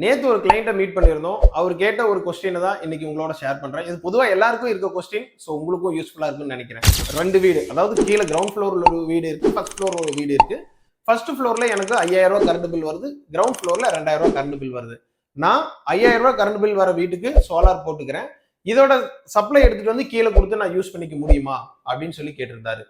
நேத்து ஒரு கிளைண்ட்டை மீட் பண்ணியிருந்தோம். அவர் கேட்ட ஒரு கொஸ்டினை தான் இன்னைக்கு உங்களோட ஷேர் பண்றேன். இது பொதுவா எல்லாருக்கும் இருக்க கொஸ்டின். ஸோ உங்களுக்கும் யூஸ்ஃபுல்லா இருக்கும்னு நினைக்கிறேன். 2 வீடு, அதாவது கீழே கிரவுண்ட் ஃப்ளோர்ல ஒரு வீடு இருக்கு, ஃபர்ஸ்ட் ஃப்ளோர்ல ஒரு வீடு இருக்கு. ஃபர்ஸ்ட் ஃப்ளோர்ல எனக்கு 5000 ரூபாய் கரண்ட் பில் வருது, கிரவுண்ட் ஃப்ளோர்ல 2000 ரூபாய் கரண்ட் பில் வருது. நான் 5000 ரூபாய் கரண்ட் பில் வர வீட்டுக்கு சோலார் போட்டுக்கிறேன். இதோட சப்ளை எடுத்துட்டு வந்து கீழே கொடுத்து நான் யூஸ் பண்ணிக்க முடியுமா அப்படின்னு சொல்லி கேட்டிருந்தாரு.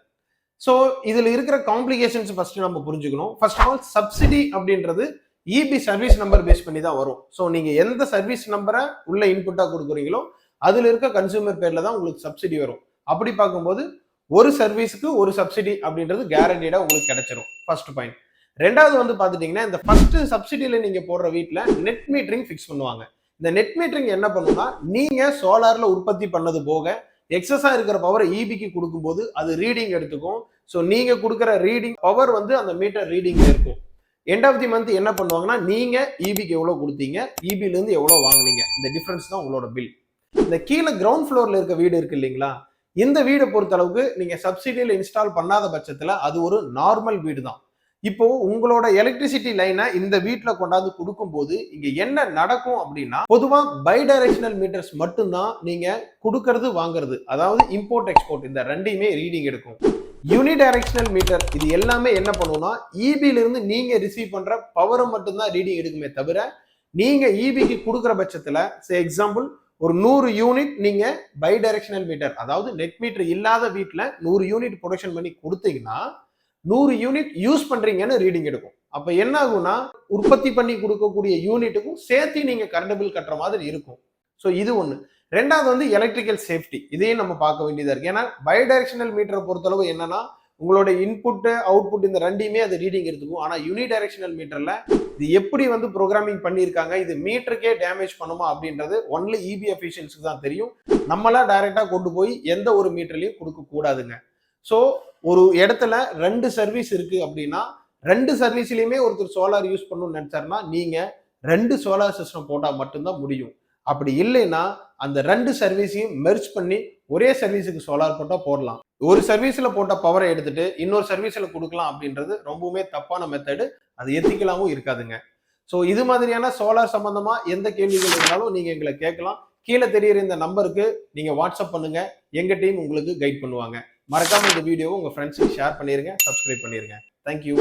ஸோ இதுல இருக்கிற காம்ப்ளிகேஷன்ஸ் ஃபர்ஸ்ட் நம்ம புரிஞ்சுக்கணும். ஃபர்ஸ்ட் ஆஃப் ஆல், சப்சிடி அப்படின்றது இபி சர்வீஸ் நம்பர் பேஸ் பண்ணி தான் வரும். ஸோ நீங்க எந்த சர்வீஸ் நம்பரை உள்ள இன்புட்டா கொடுக்குறீங்களோ அதுல இருக்க கன்சூமர் பேர்ல தான் உங்களுக்கு சப்சிடி வரும். அப்படி பார்க்கும்போது ஒரு சர்வீஸ்க்கு ஒரு சப்சிடி அப்படின்றது கேரண்டீடா உங்களுக்கு கிடைச்சிரும். First point. ரெண்டாவது வந்து பாத்துட்டீங்கன்னா, இந்த ஃபர்ஸ்ட் சப்சிடியில நீங்க போடுற வீட்டுல நெட் மீட்டரிங் ஃபிக்ஸ் பண்ணுவாங்க. இந்த நெட் மீட்டரிங் என்ன பண்ணுன்னா, நீங்க சோலார்ல உற்பத்தி பண்ணது போக எக்ஸஸா இருக்கிற பவர் இபிக்கு கொடுக்கும்போது அது ரீடிங் எடுத்துக்கும். ஸோ நீங்க கொடுக்குற ரீடிங் பவர் வந்து அந்த மீட்டர் ரீடிங்ல இருக்கும். எண்ட் ஆஃப் தி மந்த் என்ன பண்ணுவாங்கன்னா, நீங்க இபிக்கு எவ்வளவு கொடுத்தீங்க, இபில இருந்து எவ்வளவு வாங்குனீங்க, இந்த டிஃபரன்ஸ் தான் உங்களோட பில். இந்த கீழே கிரவுண்ட் ஃப்ளோர்ல இருக்க வீடு இருக்கு இல்லைங்களா, இந்த வீடை பொறுத்த அளவுக்கு நீங்க சப்சிடியில இன்ஸ்டால் பண்ணாத பட்சத்துல அது ஒரு நார்மல் வீடு தான். இப்போ உங்களோட எலக்ட்ரிசிட்டி லைனை இந்த வீட்டுல கொண்டாந்து கொடுக்கும் போது இங்க என்ன நடக்கும் அப்படின்னா, பொதுவா பை டைரக்ஷனல் மீட்டர்ஸ் மட்டும்தான் நீங்க கொடுக்கறது வாங்குறது, அதாவது இம்போர்ட் எக்ஸ்போர்ட் இந்த ரெண்டையுமே ரீடிங் எடுக்கும். யூனிடைரக்ஷனல் மீட்டர் இது எல்லாமே என்ன பண்ணுவோம்னா, இபில இருந்து நீங்க ரிசீவ் பண்ற பவரை மட்டும்தான் ரீடிங் எடுக்குமே தவிர, நீங்க இபிக்கு கொடுக்குற பட்சத்துல எக்ஸாம்பிள் ஒரு 100 யூனிட் நீங்க பை டைரக்ஷனல் மீட்டர், அதாவது நெட் மீட்டர் இல்லாத வீட்டுல 100 யூனிட் ப்ரொடக்ஷன் பண்ணி கொடுத்தீங்கன்னா 100 யூனிட் யூஸ் பண்றீங்கன்னு ரீடிங் எடுக்கும். அப்ப என்ன ஆகும்னா, உற்பத்தி பண்ணி கொடுக்கக்கூடிய யூனிட்டுக்கும் சேர்த்து நீங்க கரண்ட் பில் கட்டுற மாதிரி இருக்கும். ஸோ இது ஒண்ணு. ரெண்டாவது வந்து எலக்ட்ரிக்கல் சேஃப்டி, இதையும் நம்ம பார்க்க வேண்டியதா இருக்கு. ஏன்னா பை டைரக்ஷனல் மீட்டரை பொறுத்தளவு என்னன்னா, உங்களோட இன்புட் அவுட்புட் இந்த ரெண்டையுமே அது ரீடிங் எடுத்துக்கும். ஆனா யூனி டைரக்ஷனல் மீட்டர்ல இது எப்படி வந்து ப்ரோக்ராமிங் பண்ணியிருக்காங்க, இது மீட்டருக்கே டேமேஜ் பண்ணுமா அப்படின்றது ஒன்லி இபி அஃபிஷியல்ஸ்க்கு தான் தெரியும். நம்மளா டைரக்டா கொண்டு போய் எந்த ஒரு மீட்டர்லயும் கொடுக்க கூடாதுங்க. ஸோ ஒரு இடத்துல 2 சர்வீஸ் இருக்கு அப்படின்னா, 2 சர்வீஸ்லயுமே ஒருத்தர் சோலார் யூஸ் பண்ணணும்னு நினைச்சாருன்னா நீங்க 2 சோலார் சிஸ்டம் போட்டா மட்டும்தான் முடியும். அப்படி இல்லைன்னா அந்த 2 சர்வீஸையும் மெர்ஜ் பண்ணி ஒரே சர்வீஸுக்கு சோலார் போட்டா போடலாம். ஒரு சர்வீஸ்ல போட்ட பவரை எடுத்துட்டு இன்னொரு சர்வீஸ்ல கொடுக்கலாம் அப்படின்றது ரொம்பவுமே தப்பான மெத்தடு. அது எத்திக்கலாவும் இருக்காதுங்க. ஸோ இது மாதிரியான சோலார் சம்பந்தமா எந்த கேள்விகள் இருந்தாலும் நீங்க எங்களை கேட்கலாம். கீழே தெரியுற இந்த நம்பருக்கு நீங்க வாட்ஸ்அப் பண்ணுங்க, எங்க டீம் உங்களுக்கு கைட் பண்ணுவாங்க. மறக்காம இந்த வீடியோவை உங்க ஃப்ரெண்ட்ஸுக்கு ஷேர் பண்ணிருங்க, சப்ஸ்கிரைப் பண்ணிருங்க. தேங்க்யூ.